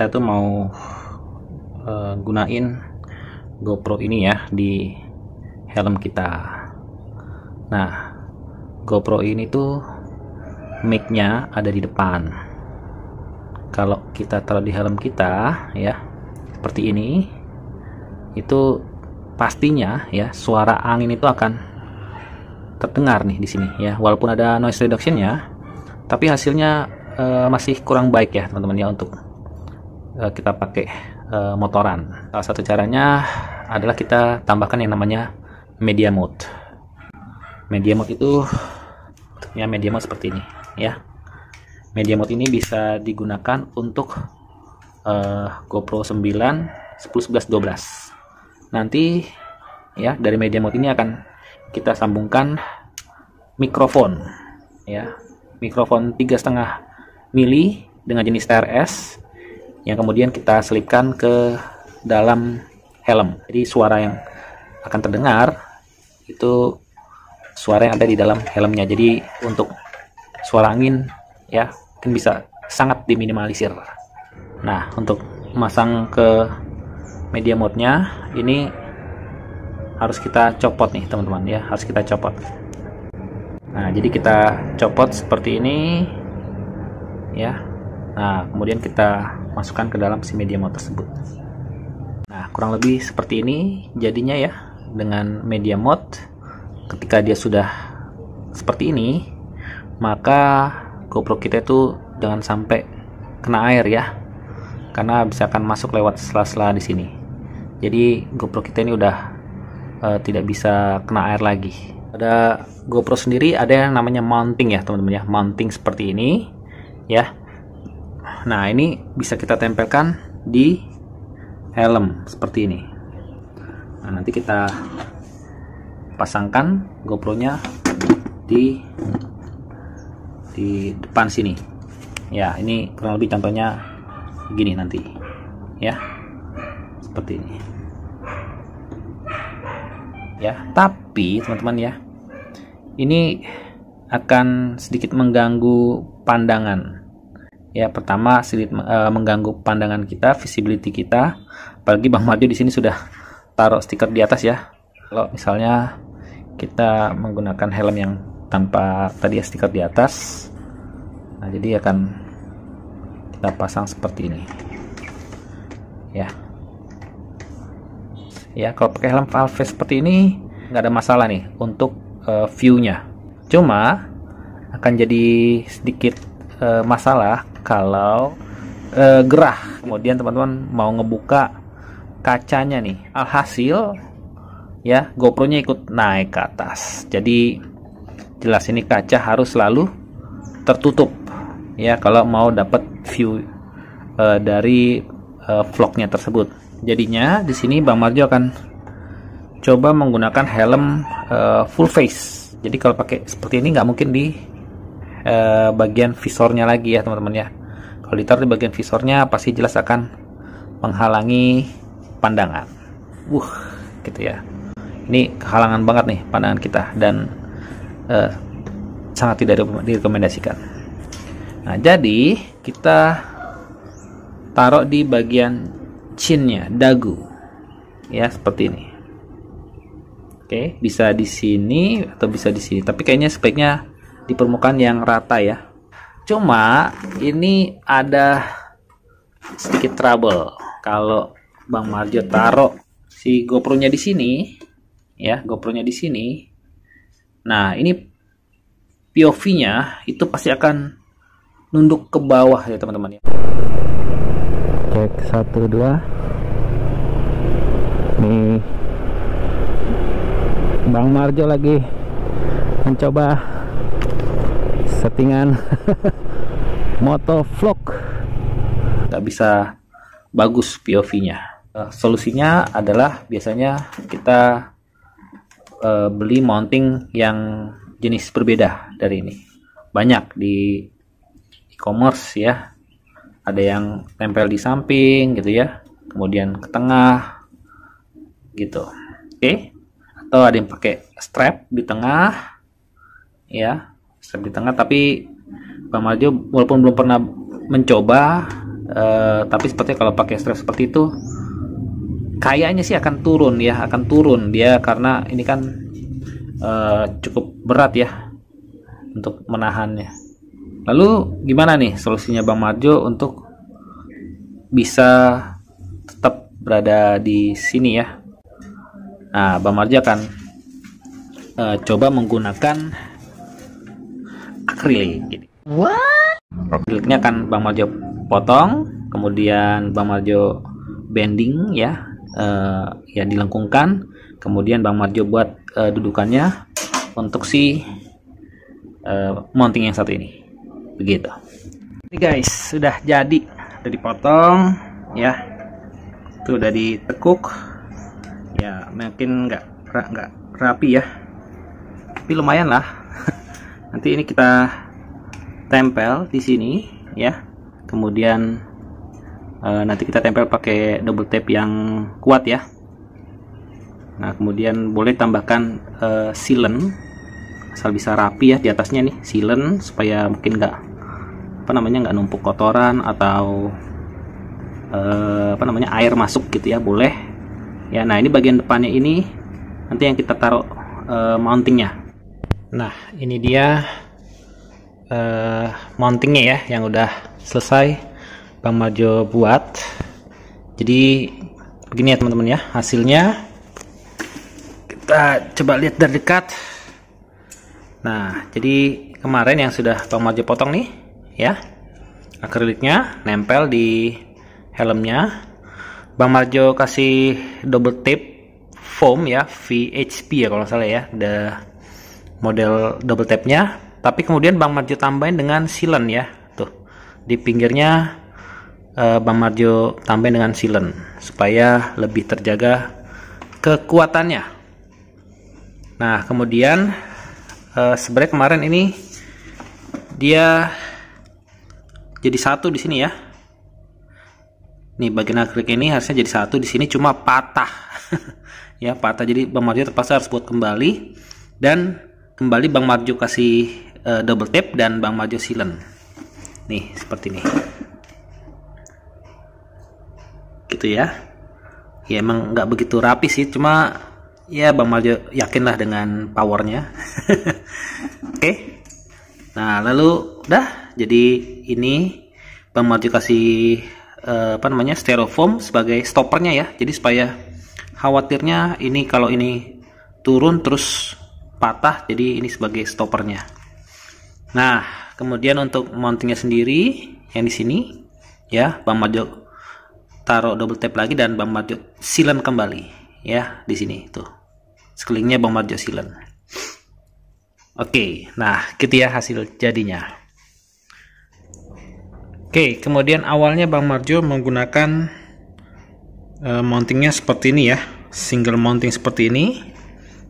kita tuh mau gunain GoPro ini ya di helm kita. Nah, GoPro ini tuh mic-nya ada di depan. Kalau kita taruh di helm kita ya, seperti ini, itu pastinya ya suara angin itu akan terdengar nih di sini ya. Walaupun ada noise reduction-nya, tapi hasilnya masih kurang baik ya teman-teman ya untuk kita pakai motoran. Salah satu caranya adalah kita tambahkan yang namanya media mode. Media mode itu ya media mode seperti ini ya. Media mode ini bisa digunakan untuk GoPro 9, 10, 11, 12. Nanti ya dari media mode ini akan kita sambungkan mikrofon ya. Mikrofon 3,5 mili dengan jenis TRS yang kemudian kita selipkan ke dalam helm. Jadi suara yang akan terdengar itu suara yang ada di dalam helmnya. Jadi untuk suara angin ya mungkin bisa sangat diminimalisir. Nah, untuk memasang ke media mode-nya ini harus kita copot nih teman-teman ya, harus kita copot. Nah, jadi kita copot seperti ini ya. Nah, kemudian kita masukkan ke dalam si media mode tersebut. Nah, kurang lebih seperti ini jadinya ya dengan media mode. Ketika dia sudah seperti ini, maka GoPro kita itu jangan sampai kena air ya, karena bisa akan masuk lewat sela-sela di sini. Jadi GoPro kita ini udah tidak bisa kena air lagi. Pada GoPro sendiri ada yang namanya mounting ya teman-teman ya, mounting seperti ini ya. Nah, ini bisa kita tempelkan di helm seperti ini. Nah, nanti kita pasangkan GoPro-nya di depan sini. Ya, ini kurang lebih contohnya gini nanti. Ya. Seperti ini. Ya, tapi teman-teman ya, ini akan sedikit mengganggu pandangan. Ya, pertama sedikit mengganggu pandangan kita, visibility kita. Apalagi Bang Marjo di sini sudah taruh stiker di atas ya. Kalau misalnya kita menggunakan helm yang tanpa tadi ya stiker di atas, nah jadi akan kita pasang seperti ini. Ya. Ya, kalau pakai helm Valve seperti ini nggak ada masalah nih untuk view-nya. Cuma akan jadi sedikit masalah kalau gerah. Kemudian teman-teman mau ngebuka kacanya nih, alhasil ya GoPro-nya ikut naik ke atas. Jadi jelas ini kaca harus selalu tertutup ya kalau mau dapat view dari vlognya tersebut. Jadinya di sini Bang Marjo akan coba menggunakan helm full face. Jadi kalau pakai seperti ini nggak mungkin di bagian visornya lagi ya teman-teman ya. Kalau ditaruh di bagian visornya pasti jelas akan menghalangi pandangan. Gitu ya. Ini kehalangan banget nih pandangan kita dan sangat tidak direkomendasikan. Nah, jadi kita taruh di bagian chinnya, dagu ya, seperti ini. Oke, bisa di sini atau bisa di sini, tapi kayaknya sebaiknya di permukaan yang rata ya. Cuma ini ada sedikit trouble kalau Bang Marjo taruh si GoPro-nya di sini ya, GoPro-nya di sini. Nah, ini POV-nya itu pasti akan nunduk ke bawah ya teman-teman ya. Cek 1 2. Nih Bang Marjo lagi mencoba settingan moto vlog. Nggak bisa bagus POV-nya. Solusinya adalah biasanya kita beli mounting yang jenis berbeda dari ini. Banyak di e-commerce ya. Ada yang tempel di samping gitu ya, kemudian ke tengah gitu. Oke. Atau ada yang pakai strap di tengah ya, strap di tengah. Tapi Bang Marjo walaupun belum pernah mencoba Tapi sepertinya kalau pakai strap seperti itu kayaknya sih akan turun ya, akan turun dia, karena ini kan cukup berat ya untuk menahannya. Lalu gimana nih solusinya Bang Marjo untuk bisa tetap berada di sini ya? Nah, Bang Marjo akan coba menggunakan akrilik. Akriliknya akan Bang Marjo potong, kemudian Bang Marjo bending ya, ya dilengkungkan, kemudian Bang Marjo buat dudukannya untuk si mounting yang satu ini, begitu. Ini guys, sudah jadi, udah dipotong ya, itu udah ditekuk ya, mungkin nggak rapi ya, tapi lumayan lah. Nanti ini kita tempel di sini ya, kemudian nanti kita tempel pakai double tape yang kuat ya. Nah, kemudian boleh tambahkan sealant asal bisa rapi ya di atasnya nih, sealant supaya mungkin nggak nggak numpuk kotoran atau air masuk gitu ya, boleh ya. Nah, ini bagian depannya ini nanti yang kita taruh mountingnya. Nah, ini dia mountingnya ya, yang udah selesai Bang Marjo buat. Jadi begini ya teman-teman ya hasilnya. Kita coba lihat dari dekat. Nah, jadi kemarin yang sudah Bang Marjo potong nih ya, akriliknya nempel di helmnya. Bang Marjo kasih double tape foam ya, VHP ya kalau salah ya, ada model double tape nya. Tapi kemudian Bang Marjo tambahin dengan sealant ya, tuh di pinggirnya Bang Marjo tambahin dengan sealant supaya lebih terjaga kekuatannya. Nah, kemudian sebenarnya kemarin ini dia jadi satu di sini ya. Nih bagian akrilik ini harusnya jadi satu, di sini cuma patah. Ya, patah. Jadi Bang Marjo terpaksa harus buat kembali, dan kembali Bang Marjo kasih double tape dan Bang Marjo sealant. Nih seperti ini. Gitu ya. Ya emang nggak begitu rapi sih, cuma ya Bang Marjo yakinlah dengan powernya. Oke. Nah, lalu udah jadi ini Bang Marjo kasih styrofoam sebagai stoppernya ya. Jadi supaya khawatirnya ini kalau ini turun terus patah, jadi ini sebagai stoppernya. Nah, kemudian untuk mountingnya sendiri yang di sini ya, Bang Marjo taruh double tape lagi dan Bang Marjo sealant kembali ya di sini tuh. Sekelilingnya Bang Marjo sealant. Oke, nah gitu ya hasil jadinya. Oke, kemudian awalnya Bang Marjo menggunakan mountingnya seperti ini ya, single mounting seperti ini.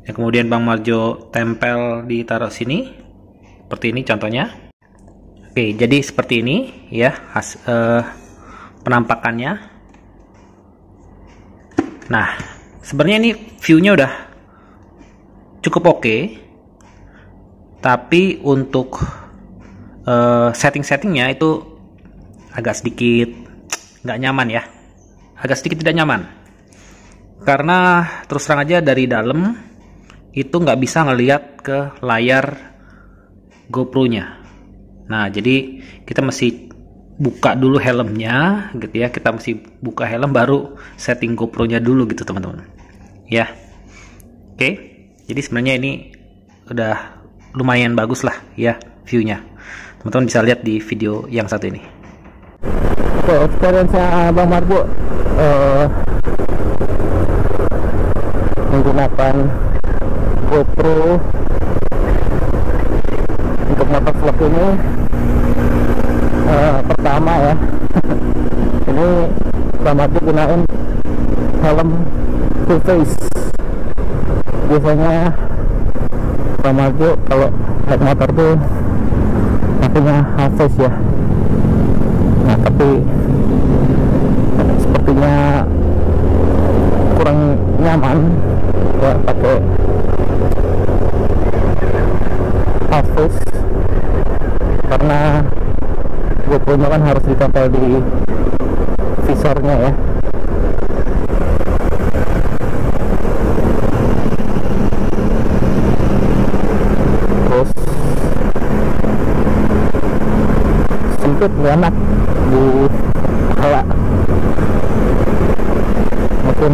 Ya, kemudian Bang Marjo tempel ditaruh sini seperti ini contohnya. Oke, jadi seperti ini ya penampakannya. Nah, sebenarnya ini view-nya udah cukup oke, tapi untuk setting-settingnya itu agak sedikit nggak nyaman ya, agak sedikit tidak nyaman, karena terus terang aja dari dalam itu nggak bisa ngelihat ke layar GoPro-nya. Nah, jadi kita mesti buka dulu helmnya gitu ya, kita mesti buka helm baru setting GoPro-nya dulu gitu teman-teman ya. Oke, jadi sebenarnya ini udah lumayan bagus lah ya view-nya, teman-teman bisa lihat di video yang satu ini. Oke, experience Bang Marjo menggunakan GoPro untuk motovlog ini pertama ya. Ini Bang Marjo gunain helm full face. Biasanya Bang Marjo kalau naik motor tuh pakainya half face ya. Nah, tapi sepertinya kurang nyaman ya pakai half face, karena GoPro-nya kan harus ditempel di visornya ya. Terus sempit nggak enak di kepala, mungkin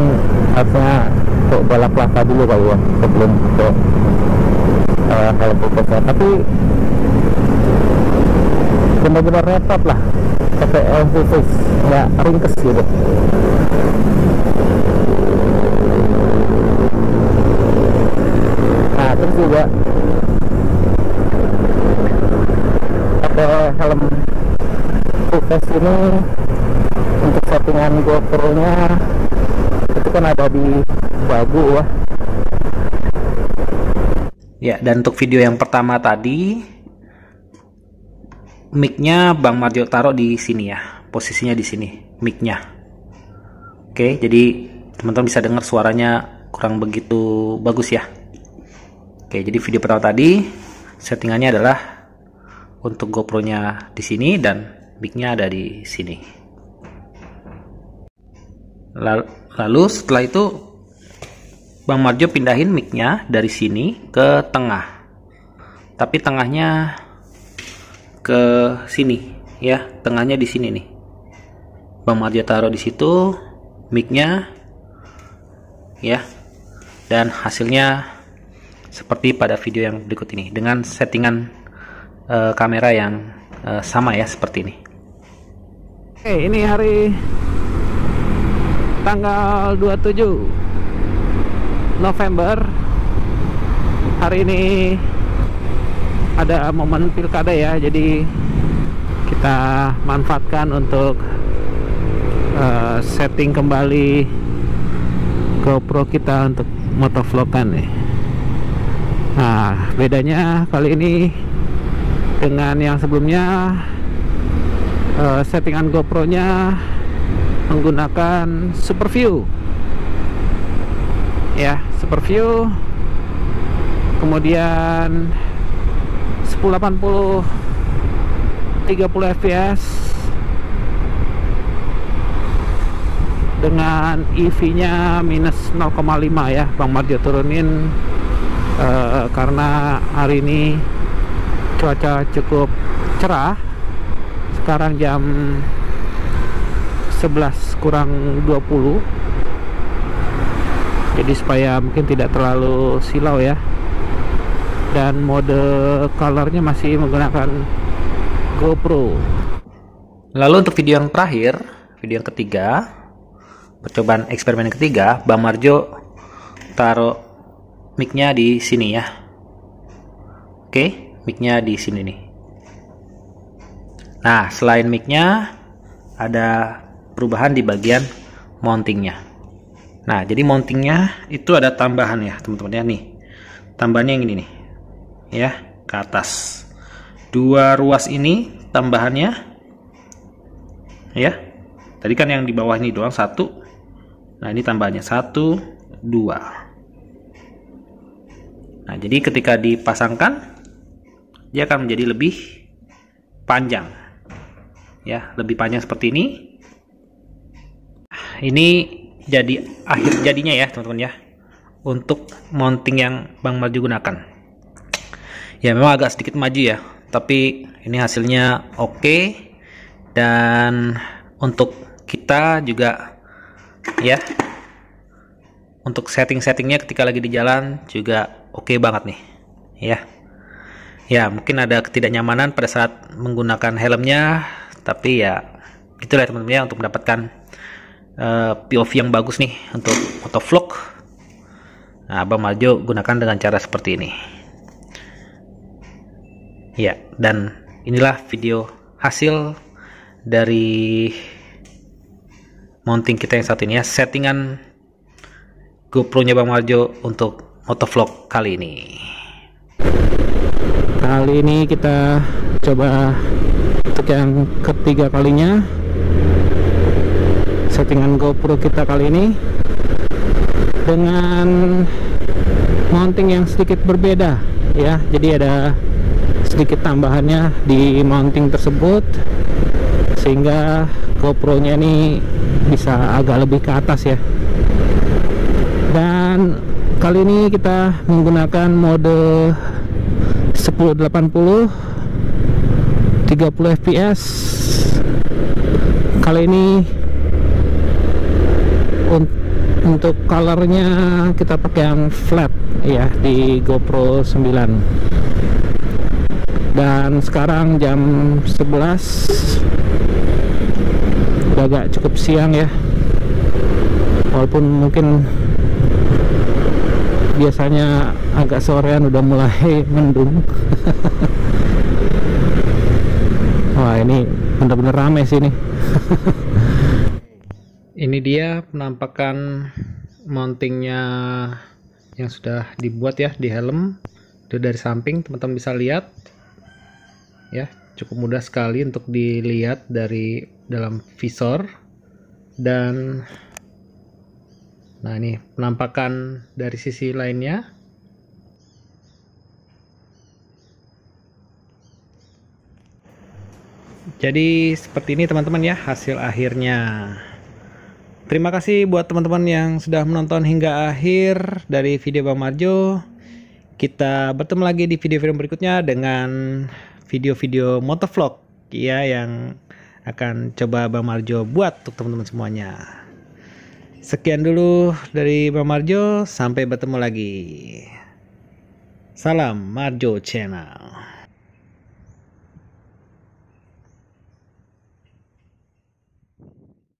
harusnya untuk balap lava dulu kali ya sebelum ke helm full-face. Tapi benar-benar repot lah pakai helm full-face, nggak ringkes gitu. Nah terus juga pakai helm full-face ini untuk settingan GoPro nya itu kan ada di bagu ya. Dan untuk video yang pertama tadi, mic-nya Bang Marjo taruh di sini ya, posisinya di sini mic-nya. Oke, jadi teman-teman bisa dengar suaranya kurang begitu bagus ya. Oke, jadi video pertama tadi settingannya adalah untuk GoPro-nya di sini dan mic-nya ada di sini. Lalu setelah itu Bang Marjo pindahin mic-nya dari sini ke tengah, tapi tengahnya ke sini ya, tengahnya di sini nih. Bang Marjo taruh di situ mic-nya ya, dan hasilnya seperti pada video yang berikut ini dengan settingan kamera yang sama ya, seperti ini. Oke, ini hari tanggal 27 November. Hari ini ada momen pilkada ya, jadi kita manfaatkan untuk setting kembali GoPro kita untuk motovlogkan nih. Nah, bedanya kali ini dengan yang sebelumnya, settingan GoPro nya menggunakan Super View ya, Super View, kemudian 1080 30 fps dengan EV nya minus 0,5 ya. Bang Marjo turunin karena hari ini cuaca cukup cerah. Sekarang jam 11 kurang 20, jadi supaya mungkin tidak terlalu silau ya. Dan mode colornya masih menggunakan GoPro. Lalu untuk video yang terakhir, video yang ketiga, percobaan eksperimen yang ketiga, Bang Marjo taruh mic-nya di sini ya. Oke, mic-nya di sini nih. Nah, selain mic-nya ada perubahan di bagian mountingnya. Nah, jadi mountingnya itu ada tambahan ya teman-teman ya, nih tambahannya yang ini nih ya, ke atas. Dua ruas ini tambahannya ya. Tadi kan yang di bawah ini doang satu. Nah, ini tambahannya 1, 2. Nah, jadi ketika dipasangkan dia akan menjadi lebih panjang ya, lebih panjang seperti ini. Ini jadi akhir jadinya ya teman-teman ya, untuk mounting yang Bang Marjo gunakan. Ya memang agak sedikit maju ya, tapi ini hasilnya oke. Dan untuk kita juga ya, untuk setting-settingnya ketika lagi di jalan juga oke banget nih ya. Ya mungkin ada ketidaknyamanan pada saat menggunakan helmnya, tapi ya itulah teman-teman ya, untuk mendapatkan POV yang bagus nih untuk motovlog. Nah, Bang Marjo gunakan dengan cara seperti ini ya. Dan inilah video hasil dari mounting kita yang satu ini ya, settingan GoPro nya Bang Marjo untuk motovlog kali ini. Kali ini kita coba untuk yang ketiga kalinya settingan GoPro kita kali ini dengan mounting yang sedikit berbeda ya. Jadi ada sedikit tambahannya di mounting tersebut sehingga GoPro nya ini bisa agak lebih ke atas ya. Dan kali ini kita menggunakan mode 1080 30 fps. Kali ini untuk colornya kita pakai yang flat ya di GoPro 9. Dan sekarang jam 11, udah agak cukup siang ya, walaupun mungkin biasanya agak sorean udah mulai mendung. Wah, ini bener-bener rame sih ini. Ini dia penampakan mountingnya yang sudah dibuat ya di helm. Itu dari samping teman-teman bisa lihat ya, cukup mudah sekali untuk dilihat dari dalam visor. Dan nah, ini penampakan dari sisi lainnya. Jadi seperti ini teman-teman ya hasil akhirnya. Terima kasih buat teman-teman yang sudah menonton hingga akhir dari video Bang Marjo. Kita bertemu lagi di video-video berikutnya dengan video-video motovlog ya, yang akan coba Bang Marjo buat untuk teman-teman semuanya. Sekian dulu dari Bang Marjo, sampai bertemu lagi. Salam Marjo Channel.